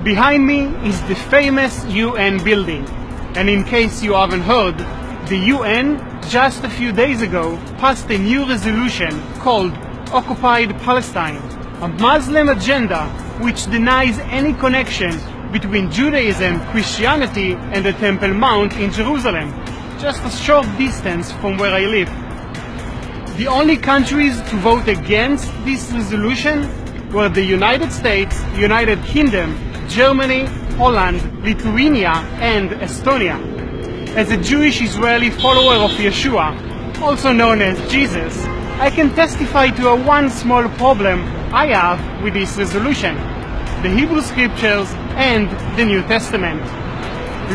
Behind me is the famous UN building, and in case you haven't heard, the UN just a few days ago passed a new resolution called Occupied Palestine, a Muslim agenda which denies any connection between Judaism, Christianity and the Temple Mount in Jerusalem, just a short distance from where I live. The only countries to vote against this resolution were the United States, United Kingdom, Germany, Holland, Lithuania and Estonia. As a Jewish Israeli follower of Yeshua, also known as Jesus, I can testify to one small problem I have with this resolution: the Hebrew Scriptures and the New Testament.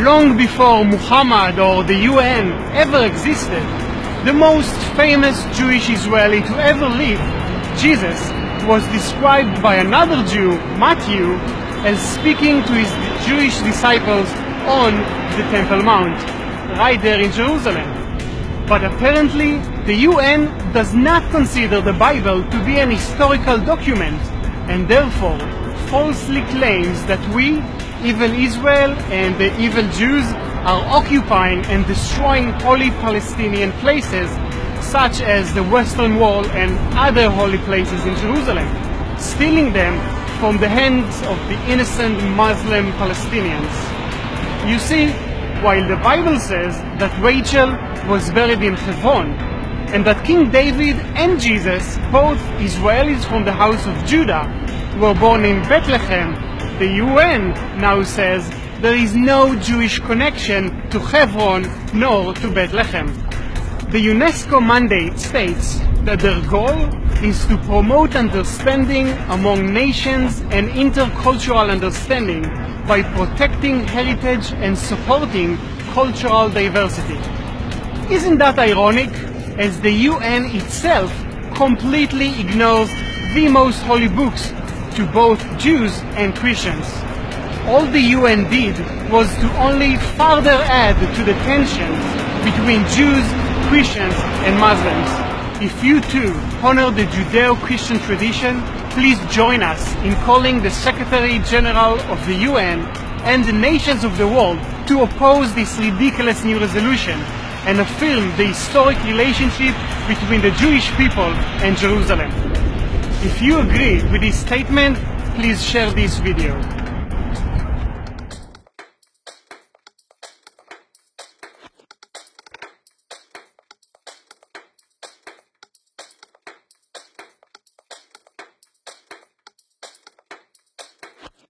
Long before Muhammad or the UN ever existed, the most famous Jewish Israeli to ever live, Jesus, was described by another Jew, Matthew, as speaking to his Jewish disciples on the Temple Mount, right there in Jerusalem. But apparently, the UN does not consider the Bible to be an historical document, and therefore falsely claims that we, evil Israel and the evil Jews, are occupying and destroying holy Palestinian places such as the Western Wall and other holy places in Jerusalem, stealing them from the hands of the innocent Muslim Palestinians. You see, while the Bible says that Rachel was buried in Hebron, and that King David and Jesus, both Israelis from the house of Judah, were born in Bethlehem, the UN now says there is no Jewish connection to Hebron nor to Bethlehem. The UNESCO mandate states that their goal is to promote understanding among nations and intercultural understanding by protecting heritage and supporting cultural diversity. Isn't that ironic, as the UN itself completely ignores the most holy books to both Jews and Christians? All the UN did was to only further add to the tensions between Jews, Christians and Muslims. If you too honor the Judeo-Christian tradition, please join us in calling the Secretary General of the UN and the nations of the world to oppose this ridiculous new resolution and affirm the historic relationship between the Jewish people and Jerusalem. If you agree with this statement, please share this video.